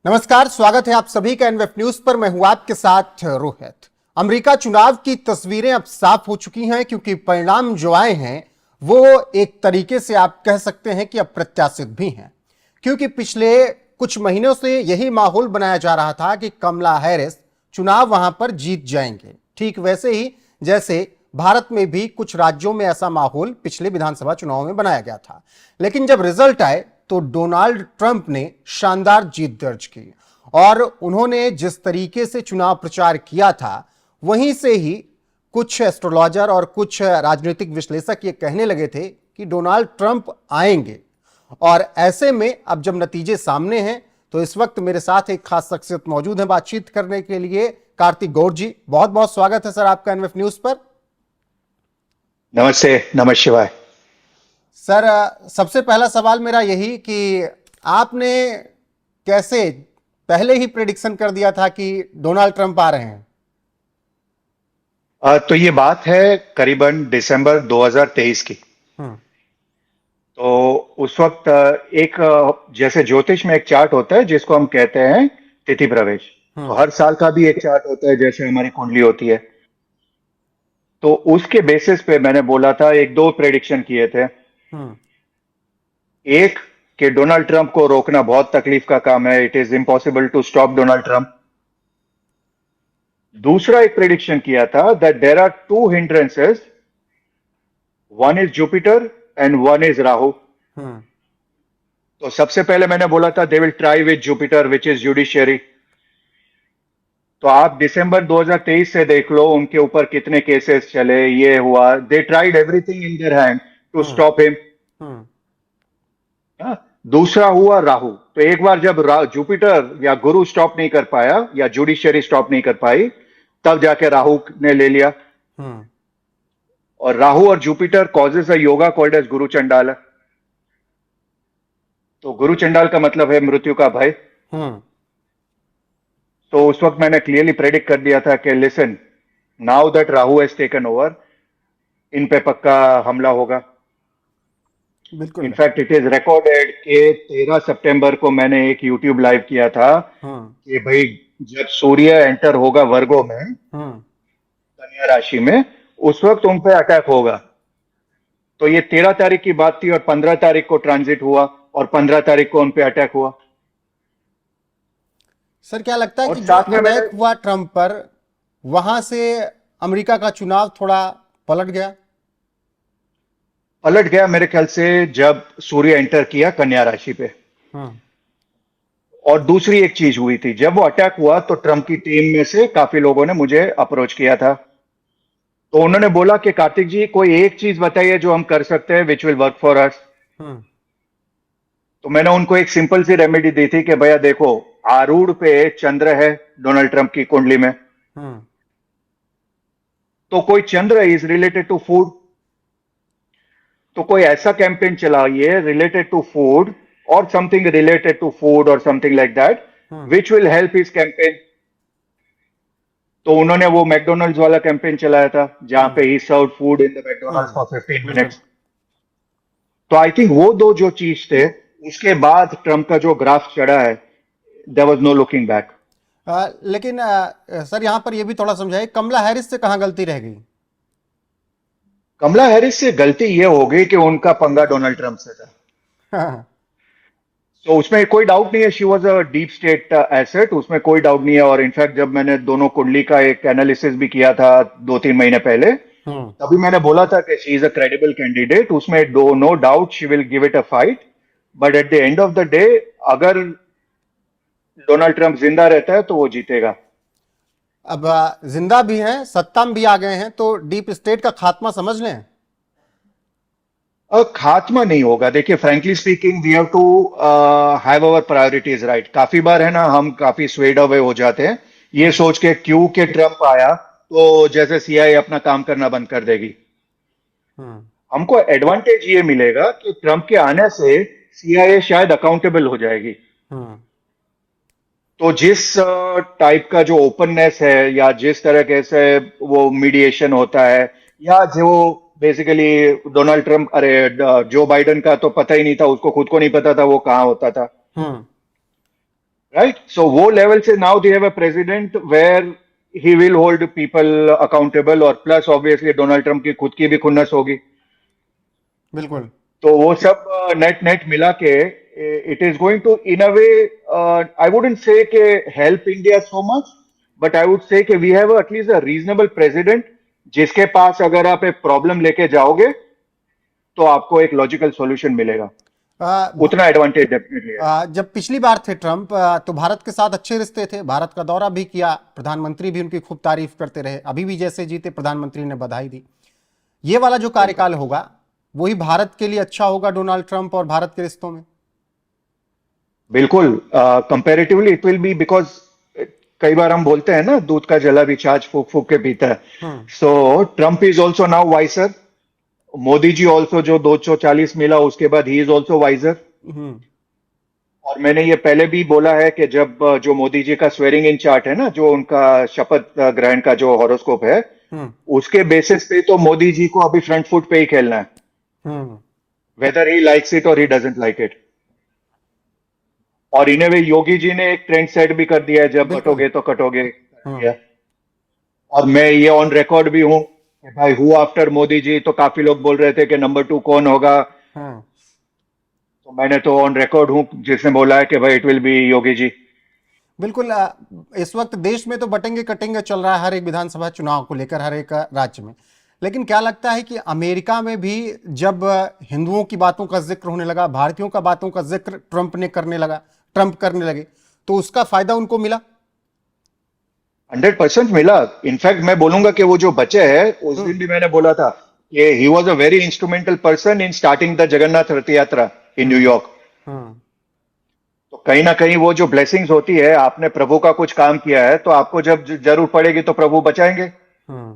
नमस्कार, स्वागत है आप सभी का एनवेफ न्यूज पर। मैं हूं आपके साथ रोहित। अमेरिका चुनाव की तस्वीरें अब साफ हो चुकी हैं क्योंकि परिणाम जो आए हैं वो एक तरीके से आप कह सकते हैं कि अप्रत्याशित भी हैं, क्योंकि पिछले कुछ महीनों से यही माहौल बनाया जा रहा था कि कमला हैरिस चुनाव वहां पर जीत जाएंगे। ठीक वैसे ही जैसे भारत में भी कुछ राज्यों में ऐसा माहौल पिछले विधानसभा चुनाव में बनाया गया था, लेकिन जब रिजल्ट आए तो डोनाल्ड ट्रंप ने शानदार जीत दर्ज की और उन्होंने जिस तरीके से चुनाव प्रचार किया था वहीं से ही कुछ एस्ट्रोलॉजर और कुछ राजनीतिक विश्लेषक ये कहने लगे थे कि डोनाल्ड ट्रंप आएंगे। और ऐसे में अब जब नतीजे सामने हैं तो इस वक्त मेरे साथ एक खास शख्सियत मौजूद है बातचीत करने के लिए। कार्तिक गौर जी, बहुत बहुत स्वागत है सर आपका एनवेफ न्यूज पर। नमस्ते, नमः शिवाय। सर, सबसे पहला सवाल मेरा यही कि आपने कैसे पहले ही प्रेडिक्शन कर दिया था कि डोनाल्ड ट्रंप आ रहे हैं? तो ये बात है करीबन दिसंबर 2023 की। हम्म। तो उस वक्त एक जैसे ज्योतिष में एक चार्ट होता है जिसको हम कहते हैं तिथि प्रवेश। तो हम्म। हर साल का भी एक चार्ट होता है जैसे हमारी कुंडली होती है। तो उसके बेसिस पे मैंने बोला था, एक दो प्रेडिक्शन किए थे। हम्म। एक, कि डोनाल्ड ट्रंप को रोकना बहुत तकलीफ का काम है, it is impossible to stop Donald Trump. दूसरा एक प्रेडिक्शन किया था that there are two hindrances, one is Jupiter and one is Rahu. Hmm. तो सबसे पहले मैंने बोला था they will try with Jupiter which is judiciary. तो आप दिसंबर 2023 से देख लो उनके ऊपर कितने केसेस चले, ये हुआ, they tried everything in their hand to hmm. Stop him. Hmm. दूसरा हुआ राहु। तो एक बार जब जुपिटर या गुरु स्टॉप नहीं कर पाया या जुडिशियरी स्टॉप नहीं कर पाई, तब जाके राहु ने ले लिया। हम्म। और राहु और Jupiter causes a yoga called as Guru Chandal. तो गुरु चंडाल का मतलब है मृत्यु का भय। हम्म। तो उस वक्त मैंने क्लियरली प्रेडिक्ट कर दिया था कि listen, now that Rahu has taken over, इन पे पक्का हमला होगा। बिल्कुल। इनफैक्ट इट इज रिकॉर्डेड कि 13 सितंबर को मैंने एक यूट्यूब लाइव किया था हम्म। कि भाई जब सूर्य एंटर होगा वर्गो में, हम्म। कन्या राशि में, उस वक्त उन पे अटैक होगा। तो ये 13 तारीख की बात थी और 15 तारीख को ट्रांजिट हुआ और 15 तारीख को उन पे अटैक हुआ। सर, क्या लगता है और कि जो साथ में मैंने अटैक हुआ ट्रंप पर, वहां से अमेरिका का चुनाव थोड़ा पलट गया? पलट गया मेरे ख्याल से जब सूर्य एंटर किया कन्या राशि पे। हम्म। और दूसरी एक चीज हुई थी, जब वो अटैक हुआ तो ट्रंप की टीम में से काफी लोगों ने मुझे अप्रोच किया था। तो उन्होंने बोला कि कार्तिक जी कोई एक चीज बताइए जो हम कर सकते हैं which will work for us. Hmm. तो मैंने उनको एक सिंपल सी रेमेडी दी थी कि भैया देखो, आरूढ़ पे चंद्र है डोनाल्ड ट्रंप की कुंडली में। हम्म। तो कोई चंद्र इज रिलेटेड टू फूड, तो कोई ऐसा कैंपेन चलाइए रिलेटेड टू फूड और समथिंग रिलेटेड टू फूड और something like that hmm. Which will help his campaign. तो उन्होंने वो मैकडोनल्ड्स वाला कैंपेन चलाया था जहां पे ही serve food in the McDonald's for 15 बिल्कुल। मिनट्स। तो आई थिंक वो दो जो चीज थे, उसके बाद ट्रंप का जो ग्राफ चढ़ा है, there was no looking back. लेकिन सर, यहां पर यह भी थोड़ा समझाइए, कमला हैरिस से कहां गलती रह गई? कमला हैरिस से गलती ये हो गई कि उनका पंगा डोनाल्ड ट्रंप से था। हाँ। तो उसमें कोई डाउट नहीं है, she was a deep state asset, उसमें कोई डाउट नहीं है। और इनफैक्ट जब मैंने दोनों कुंडली का एक एनालिसिस भी किया था 2-3 महीने पहले, हम्म। तभी मैंने बोला था कि she is a credible candidate, उसमें no doubt she will give it a fight. But at the end of the day अगर डोनाल्ड ट्रंप जिंदा रहता है तो वो जीतेगा। अब जिंदा भी हैं, सत्ता में भी आ गए हैं, तो डीप स्टेट का खात्मा समझ लें? खात्मा नहीं होगा। देखिए, frankly speaking we have to have our priorities right. काफी बार है ना, हम काफी स्वेड अवे हो जाते हैं ये सोच के क्यों के ट्रंप आया तो जैसे सीआईए अपना काम करना बंद कर देगी। हम्म। हमको एडवांटेज ये मिलेगा कि ट्रंप के आने से सीआईए शायद अकाउंटेबल हो जाएगी। हम्म। तो जिस टाइप का जो ओपननेस है या जिस तरह से वो मीडिएशन होता है, या जो बेसिकली डोनाल्ड ट्रंप, अरे जो बाइडेन का तो पता ही नहीं था, उसको खुद को नहीं पता था वो कहाँ होता था, हम्म। राइट. सो वो लेवल से now they have a president where he will hold people accountable, और प्लस ऑब्वियसली डोनाल्ड ट्रम्प की खुद की भी खुन्नस होगी. बिल्कुल. तो वो सब नेट नेट मिला के it is going to in a way, I wouldn't say के help India so much, but I would say कि we have at least a reasonable president जिसके पास अगर आप एक प्रॉब्लम लेके जाओगे तो आपको एक लॉजिकल सॉल्यूशन मिलेगा. आ, उतना एडवांटेज डेफिनेटली है. जब पिछली बार थे ट्रंप, तो भारत के साथ अच्छे रिश्ते थे, भारत का दौरा भी किया, प्रधानमंत्री भी उनकी खूब तारीफ करते रहे, अभी भी जैसे जीते प्रधानमंत्री ने बधाई दी. ये वाला जो कार्यकाल होगा वही भारत के लिए अच्छा होगा, डोनाल्ड ट्रंप और भारत के रिश्तों में? बिल्कुल. Comparatively it will be, because कई बार हम बोलते हैं ना, दूध का जला भी छाछ फूक फूक के पीता है. हम्म. So Trump is also now wiser. Modi ji also जो 240 मिला उसके बाद ही इज ऑल्सो वाइजर. हम्म. और मैंने ये पहले भी बोला है कि जब जो मोदी जी का स्वेरिंग इन चार्ट है ना, जो उनका शपथ ग्रहण का जो हॉरोस्कोप है, हम्म. उसके बेसिस पे तो मोदी जी को अभी फ्रंट फुट पे ही खेलना है, हम्म. वेदर ही लाइक्स इट और ही डजंट लाइक इट. और इन्हें वे योगी जी ने एक ट्रेंड सेट भी कर दिया है, जब बिल्कुल. बटोगे तो कटोगे कर हम्म. दिया. और मैं ये ऑन रिकॉर्ड भी हूं कि भाई हु आफ्टर मोदी जी, तो काफी लोग बोल रहे थे कि नंबर 2 कौन होगा. हम्म. तो मैंने तो ऑन रिकॉर्ड हूं जिसने बोला है कि भाई it will be Yogi ji. बिल्कुल. इस वक्त देश में तो बटेंगे कटेंगे चल रहा है हर एक विधानसभा चुनाव को लेकर, हर एक राज्य में. लेकिन क्या लगता है कि अमेरिका में भी जब हिंदुओं की बातों का जिक्र होने लगा, भारतीयों का बातों का जिक्र ट्रंप करने लगे, तो उसका फायदा उनको मिला? 100% मिला. इनफैक्ट मैं बोलूंगा कि वो जो बचे हैं, उस दिन भी मैंने बोला था कि he was a very instrumental person in starting the Jagannath रथ यात्रा इन न्यूयॉर्क. हम्म. तो कहीं ना कहीं वो जो ब्लेसिंग्स होती है, आपने प्रभु का कुछ काम किया है तो आपको जब जरूर पड़ेगी तो प्रभु बचाएंगे. हम्म.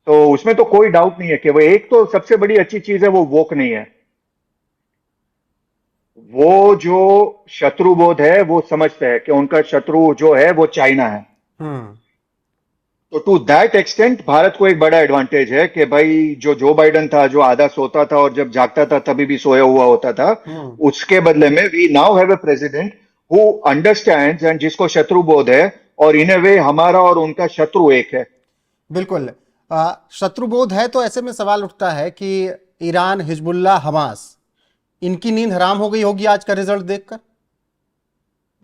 तो उसमें तो कोई डाउट नहीं है कि वो, एक तो सबसे बड़ी अच्छी चीज है वो वोक नहीं है. वो जो शत्रुबोध है वो समझते हैं कि उनका शत्रु जो है वो चाइना है. हम्म. तो टू दैट एक्सटेंट भारत को एक बड़ा एडवांटेज है कि भाई जो बाइडन था, जो आधा सोता था और जब जागता था तभी भी सोया हुआ होता था, हम्म. उसके बदले में we now have a president who understands, and जिसको शत्रुबोध है, और इन ए वे हमारा और उनका शत्रु एक है. बिल्कुल. शत्रुबोध है तो ऐसे में सवाल उठता है कि ईरान, हिजबुल्लाह, हमास, इनकी नींद हराम हो गई होगी आज का रिजल्ट देखकर?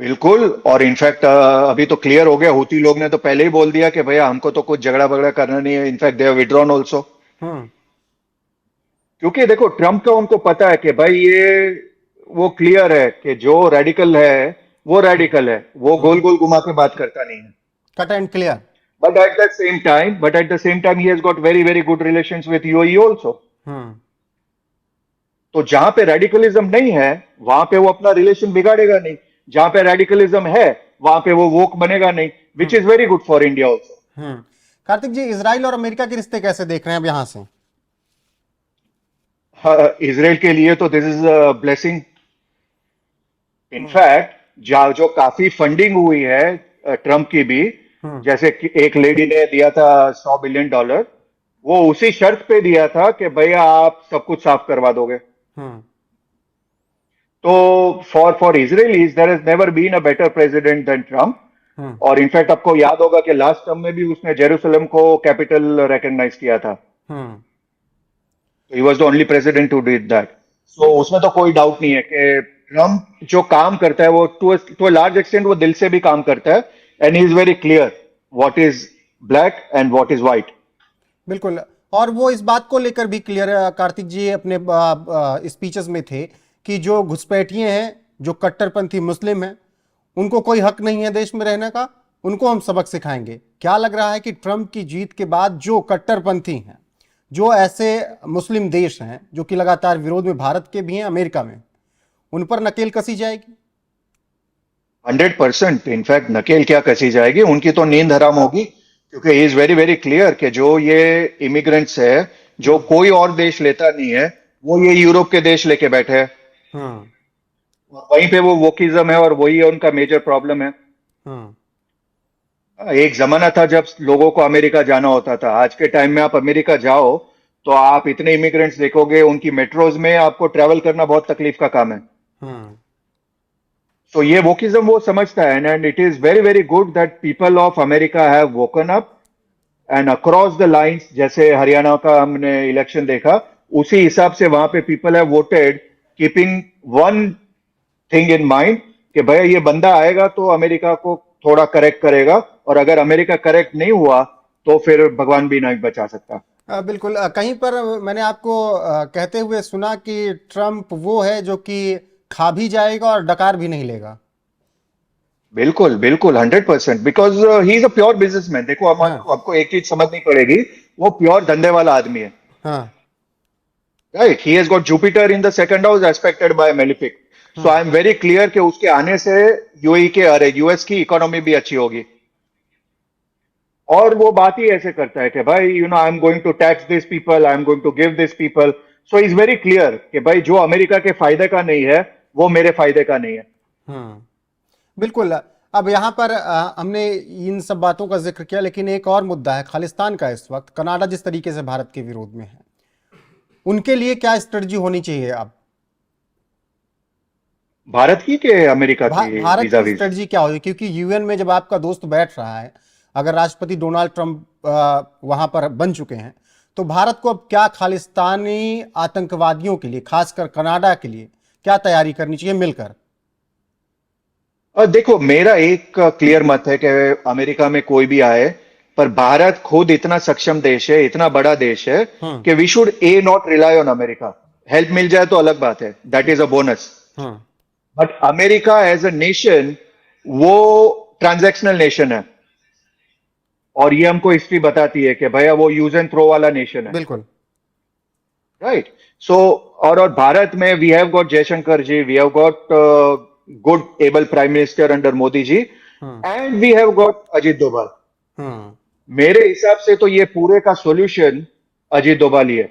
बिल्कुल. और इनफैक्ट अभी तो क्लियर हो गया, हूती लोग ने तो पहले ही बोल दिया कि भैया हमको तो कुछ झगड़ा बगड़ा करना नहीं है. In fact they have withdrawn also. Hmm. क्योंकि देखो ट्रम्प का उनको पता है कि भाई ये, वो क्लियर है कि जो रेडिकल है वो रेडिकल है, वो गोल गोल घुमा के बात करता नहीं है. Cut and clear. But at the same time, he has got very, very good relations with UAE also. हम्म. तो जहां पे रेडिकलिज्म नहीं है, वहां पे वो अपना रिलेशन बिगाड़ेगा नहीं. जहां पे रेडिकलिज्म है, वहां पे वो वोक बनेगा नहीं, which is very good for India also. हम्म. कार्तिक जी, इजराइल और अमेरिका के रिश्ते कैसे देख रहे हैं अब यहां से? इसराइल के लिए तो this is a blessing. In fact जो काफी फंडिंग हुई है ट्रम्प की भी, हम्म. जैसे कि एक लेडी ने दिया था $100 बिलियन, वो उसी शर्त पे दिया था कि भैया आप सब कुछ साफ करवा दोगे. हम्म. तो for Israelis there has never been a better president than Trump. Hmm. और इनफैक्ट आपको याद होगा कि लास्ट टर्म में भी उसने जेरूसलम को कैपिटल रिकॉग्नाइज किया था. Hmm. He was the only president who did that. So उसमें तो कोई डाउट नहीं है कि ट्रम्प जो काम करता है वो टू अ लार्ज एक्सटेंट वो दिल से भी काम करता है, and he is very clear what is black and what is white. बिल्कुल. और वो इस बात को लेकर भी क्लियर, कार्तिक जी, अपने स्पीचेस में थे कि जो घुसपैठिए हैं, जो कट्टरपंथी मुस्लिम हैं, उनको कोई हक नहीं है देश में रहने का, उनको हम सबक सिखाएंगे. क्या लग रहा है कि ट्रंप की जीत के बाद जो कट्टरपंथी हैं, जो ऐसे मुस्लिम देश हैं जो कि लगातार विरोध में भारत के भी हैं, अमेरिका में, उन पर नकेल कसी जाएगी? 100%. इनफैक्ट नकेल क्या कसी जाएगी, उनकी तो नींद हराम होगी. क्योंकि he is very very clear कि जो ये इमिग्रेंट्स है, जो कोई और देश लेता नहीं है, वो ये यूरोप के देश लेके बैठे हैं. हम्म. और वहीं पे वो वोकिज्म है और वही है उनका मेजर प्रॉब्लम है. हम्म. एक जमाना था जब लोगों को अमेरिका जाना होता था. आज के टाइम में आप अमेरिका जाओ तो आप इतने इमिग्रेंट्स देखोगे, उनकी मेट्रोज में आपको ट्रैवल करना बहुत तकलीफ का काम है. हम्म. सो ये वोकिज्म वो समझता है, and it is very very good that people of America have woken up and across the lines. जैसे हरियाणा का हमने इलेक्शन देखा, उसी हिसाब से वहां पे people have voted keeping one thing in mind कि भैया ये बंदा आएगा तो अमेरिका को थोड़ा करेक्ट करेगा, और अगर अमेरिका करेक्ट नहीं हुआ तो फिर भगवान भी नहीं बचा सकता। बिल्कुल। कहीं पर मैंने आपको कहते हुए सुना कि ट्रम्प वो है जो कि खा भी जाएगा और डकार भी नहीं लेगा। बिल्कुल बिल्कुल 100%, because he is a pure businessman. देखो हम हाँ आपको एक चीज समझनी पड़ेगी, वो प्योर धंधे वाला आदमी है। हाँ right, he has got Jupiter in the second house aspected by malefic. So हाँ। आई एम वेरी क्लियर कि उसके आने से यूएई के, अरे यूएस की इकोनॉमी भी अच्छी होगी। और वो बात ही ऐसे करता है कि भाई I am going to tax this people, I am going to give this people. So is very clear कि भाई जो अमेरिका के फायदे का नहीं है वो मेरे फायदे का नहीं है। हाँ बिल्कुल। अब यहाँ पर हमने इन सब बातों का जिक्र किया, लेकिन एक और मुद्दा है खालिस्तान का। इस वक्त कनाडा जिस तरीके से भारत के विरोध में है, उनके लिए क्या स्ट्रेटजी होनी चाहिए अब? भारत की के अमेरिका की भारत वीजा की वीज? स्ट्रेटजी क्या होगी? क्योंकि यूएन में जब आपका दोस्त बैठ रहा है, अगर राष्ट्रपति डोनाल्ड ट्रंप वहां पर बन चुके हैं, तो भारत को अब क्या खालिस्तानी आतंकवादियों के लिए, खासकर कनाडा के लिए, क्या तैयारी करनी चाहिए मिलकर? देखो मेरा एक क्लियर मत है कि अमेरिका में कोई भी आए, पर भारत खुद इतना सक्षम देश है, इतना बड़ा देश है हम्म कि we should a not rely on America. Help मिल जाए तो अलग बात है, that is a bonus. Hmm but America as a nation वो ट्रांजैक्शनल नेशन है, और ये हमको हिस्ट्री बताती है कि भैया वो यूज एंड थ्रो वाला नेशन है। बिल्कुल। राइट। सो और भारत में we have got Jaishankar ji, we have got good able prime minister under Modi ji, hmm and we have got Ajit Doval. Hmm मेरे हिसाब से तो ये पूरे का सॉल्यूशन अजीत डोभाल ही है।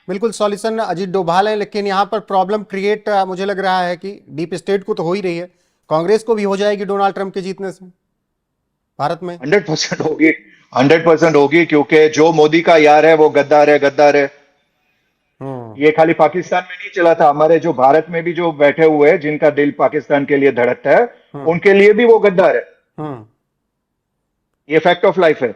बिल्कुल सॉल्यूशन अजीत डोभाल है, लेकिन यहाँ पर प्रॉब्लम क्रिएट मुझे लग रहा है कि डीप स्टेट को तो हो ही रही है, कांग्रेस को भी हो जाएगी डोनाल्ड ट्रंप के जीतने से भारत में। 100% होगी, 100% होगी, क्योंकि जो मोदी का यार है वो गद्दार है, गद्दार है। हम्म ये खाली पाकिस्तान में नहीं चला था, हमारे जो भारत में भी जो बैठे हुए हैं जिनका दिल पाकिस्तान के लिए धड़कता है, हम्म उनके लिए भी वो गद्दार है। हम्म ये फैक्ट ऑफ लाइफ है।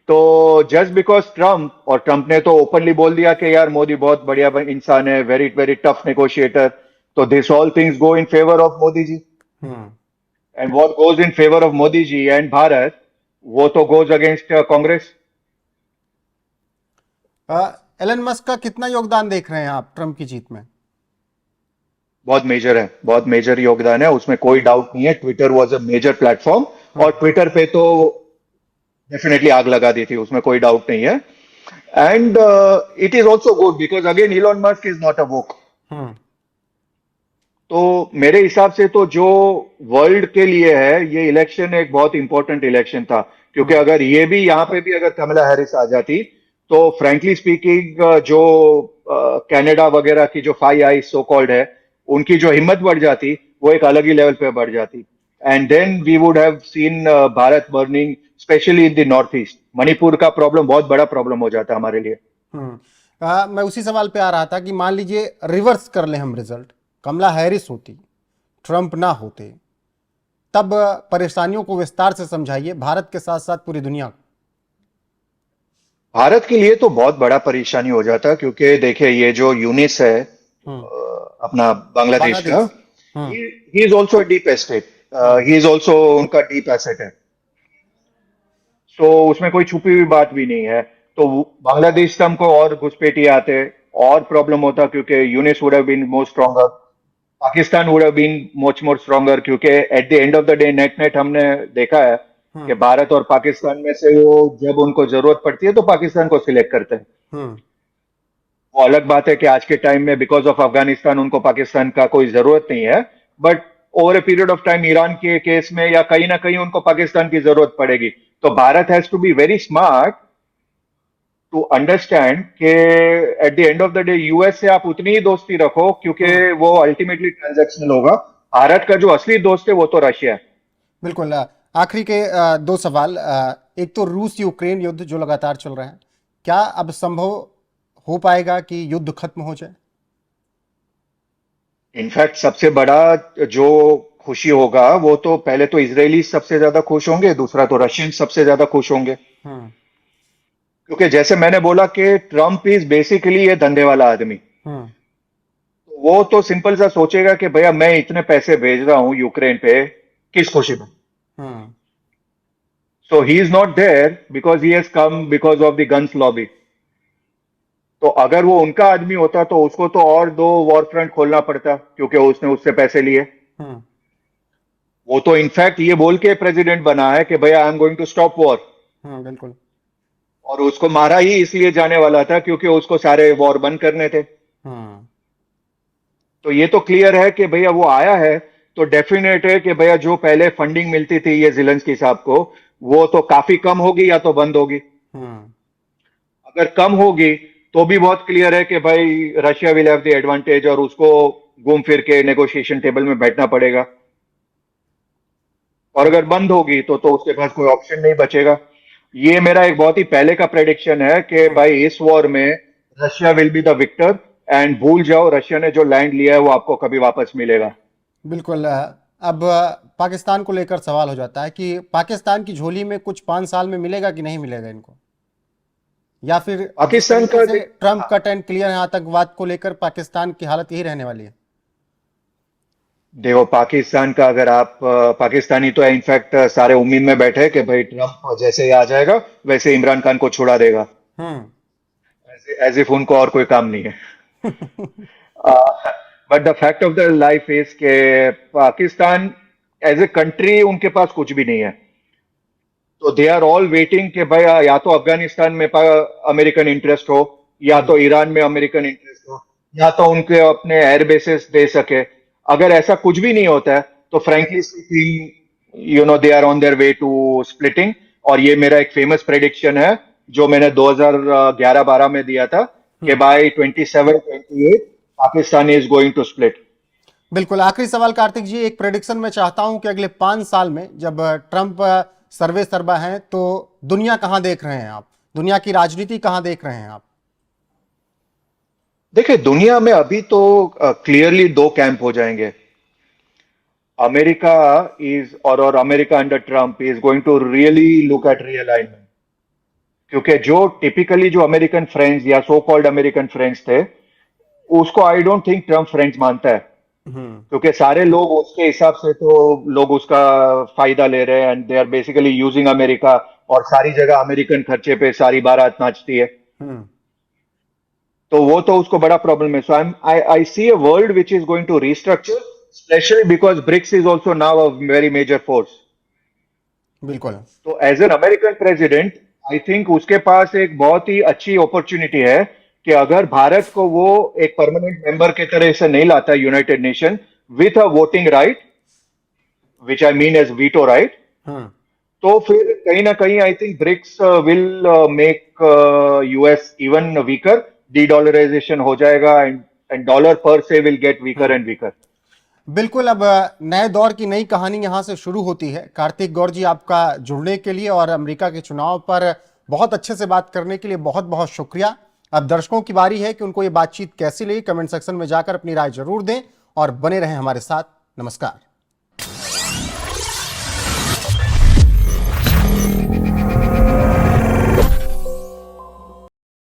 तो जस्ट बिकॉज ट्रम्प, और ट्रम्प ने तो ओपनली बोल दिया कि यार मोदी बहुत बढ़िया इंसान है, वेरी वेरी टफ नेगोशिएटर, तो this all things go in favour of Modi ji. Hmm and what goes in favour of Modi ji and Bharat, वो तो goes against Congress. Elon Musk का कितना योगदान देख रहे हैं आप ट्रंप की जीत में? बहुत मेजर है, बहुत मेजर योगदान है, उसमें कोई डाउट नहीं है। Twitter was a major platform, और हम्म ट्विटर पे तो डेफिनेटली आग लगा दी थी, उसमें कोई डाउट नहीं है। And it is also good because again Elon Musk is not a woke. Hmm तो मेरे हिसाब से तो जो वर्ल्ड के लिए है, ये इलेक्शन एक बहुत इंपॉर्टेंट इलेक्शन था, क्योंकि हम्म अगर ये भी यहाँ पे भी अगर कमला हैरिस आ जाती, तो फ्रैंकली स्पीकिंग जो कनाडा वगैरह की जो फाइव आईज सो कॉल्ड है, उनकी जो हिम्मत बढ़ जाती, वो एक अलग ही लेवल पे बढ़ जाती। And then we would have seen Bharat burning, specially in the north east. Manipur का प्रॉब्लम बहुत बड़ा प्रॉब्लम हो जाता हमारे लिए। मैं उसी सवाल पे आ रहा था कि मान लीजिए रिवर्स कर लें हम रिजल्ट, कमला हैरिस होती, ट्रंप ना होते, तब परेशानियों को विस्तार से समझाइए भारत के साथ साथ पूरी दुनिया को। भारत के लिए तो बहुत बड़ा परेशानी हो जाता, क्योंकि देखिए ये जो यूनिस है हम्म अपना बांग्लादेश का, Bangladesh. Hmm he is also deep estate, hmm he is also उनका डीप एसेट है। सो उसमें कोई छुपी हुई बात भी नहीं है। तो बांग्लादेश से हमको और घुसपैठी आते, और प्रॉब्लम होता, क्योंकि Yunus would have been more stronger, Pakistan would have been much more stronger, क्योंकि at the end of the day net net हमने देखा है कि हम्म भारत और पाकिस्तान में से वो जब उनको जरूरत पड़ती है तो पाकिस्तान को सिलेक्ट करते हैं। हम्म वो अलग बात है कि आज के टाइम में बिकॉज ऑफ अफगानिस्तान उनको पाकिस्तान का कोई जरूरत नहीं है, but over a period of time Iran के केस में या कहीं ना कहीं उनको पाकिस्तान की जरूरत पड़ेगी। तो Bharat has to be very smart to understand कि at the end of the day US से आप उतनी ही दोस्ती रखो, क्योंकि हम्म वो अल्टीमेटली ट्रांजैक्शनल होगा। भारत का जो असली दोस्त है वो तो रशिया है। बिल्कुल। आखिरी के दो सवाल। एक तो रूस यूक्रेन युद्ध जो लगातार चल रहा है, क्या अब संभव हो पाएगा कि युद्ध खत्म हो जाए? इनफैक्ट सबसे बड़ा जो खुशी होगा वो तो पहले तो इजरायली सबसे ज्यादा खुश होंगे, दूसरा तो रशियन सबसे ज्यादा खुश होंगे। हम्म। क्योंकि जैसे मैंने बोला कि ट्रम्प इज बेसिकली ये धंधे वाला आदमी। हम्म। वो तो सिंपल सा सोचेगा कि भैया मैं इतने पैसे भेज रहा हूं यूक्रेन पे, किस खुशी में। Hmm. So he is not there because he has come because of the guns lobby. तो अगर वो उनका आदमी होता तो उसको तो और दो वॉर फ्रंट खोलना पड़ता, क्योंकि उसने उससे पैसे लिए। हम्म। वो तो इनफैक्ट ये बोल के प्रेसिडेंट बना है कि भैया I am going to stop war. बिल्कुल। और उसको मारा ही इसलिए जाने वाला था क्योंकि उसको सारे वॉर बंद करने थे। हम्म। तो ये तो क्लियर है कि भैया वो आया है, तो डेफिनेट है कि भैया जो पहले फंडिंग मिलती थी ये ज़ेलेंस्की साहब को, वो तो काफी कम होगी या तो बंद होगी। हम्म। अगर कम होगी तो भी बहुत क्लियर है कि भाई Russia will have the advantage और उसको घूम फिर के नेगोशिएशन टेबल में बैठना पड़ेगा। और अगर बंद होगी तो उसके पास कोई ऑप्शन नहीं बचेगा। ये मेरा एक बहुत ही पहले का प्रेडिक्शन है कि भाई इस वॉर में Russia will be the victor. And भूल जाओ रशिया ने जो लैंड लिया है वो आपको कभी वापस मिलेगा। बिल्कुल। अब पाकिस्तान को लेकर सवाल हो जाता है कि पाकिस्तान की झोली में कुछ 5 साल में मिलेगा कि नहीं मिलेगा इनको, या फिर जिस पाकिस्तान तरीके का से ट्रम्प कट एंड क्लियर है आतंकवाद को लेकर पाकिस्तान की हालत यही रहने वाली है। देखो पाकिस्तान का अगर आप पाकिस्तानी तो इनफैक्ट सारे उम्मीद में बैठे हैं कि भाई ट्रम्प जैसे ही आ जाएगा वैसे इमरान खान को छुड़ा देगा। हम्म। एज इफ उनको और कोई काम नहीं है। But the fact of the life is के पाकिस्तान एज ए कंट्री उनके पास कुछ भी नहीं है। तो दे आर ऑल वेटिंग कि भाई या तो अफगानिस्तान में अमेरिकन इंटरेस्ट हो, या तो ईरान में अमेरिकन इंटरेस्ट हो, या तो उनके अपने एयर बेसेस दे सके। अगर ऐसा कुछ भी नहीं होता है तो frankly speaking they are on their way to splitting. और ये मेरा एक फेमस प्रेडिक्शन है जो मैंने 2011-12 में दिया था कि by 27-28 Pakistan is going to split. बिल्कुल। आखिरी सवाल कार्तिक जी, एक प्रेडिक्शन मैं चाहता हूं कि अगले 5 साल में जब ट्रम्प सर्वे सर्वा हैं तो दुनिया कहां देख रहे हैं आप, दुनिया की राजनीति कहां देख रहे हैं आप? देखिए दुनिया में अभी तो क्लियरली दो कैंप हो जाएंगे। अमेरिका इज और America under Trump is going to really look at realignment. क्योंकि जो टिपिकली जो अमेरिकन फ्रेंड्स या सो कॉल्ड अमेरिकन फ्रेंड्स थे, उसको I don't think Trump friends मानता है। क्योंकि सारे लोग उसके हिसाब से तो लोग उसका फायदा ले रहे हैं and they are basically using America. और सारी जगह अमेरिकन खर्चे पे सारी बारात नाचती है। हम्म। तो वो तो उसको बड़ा प्रॉब्लम है। So I see a world which is going to restructure, specially because BRICS is also now a very major force. बिल्कुल। तो as an American president I think उसके पास एक बहुत ही अच्छी अपॉर्चुनिटी है कि अगर भारत को वो एक परमानेंट मेंबर के तरह से नहीं लाता United Nation with a voting right, which I mean as veto right, hmm. तो फिर कहीं ना कहीं I think BRICS will make US even weaker. Dedollarisation हो जाएगा and dollar per se will get weaker and weaker. बिल्कुल। अब नए दौर की नई कहानी यहां से शुरू होती है। कार्तिक गौर जी, आपका जुड़ने के लिए और अमेरिका के चुनाव पर बहुत अच्छे से बात करने के लिए बहुत बहुत शुक्रिया। अब दर्शकों की बारी है कि उनको ये बातचीत कैसी लगी। कमेंट सेक्शन में जाकर अपनी राय जरूर दें और बने रहें हमारे साथ। नमस्कार।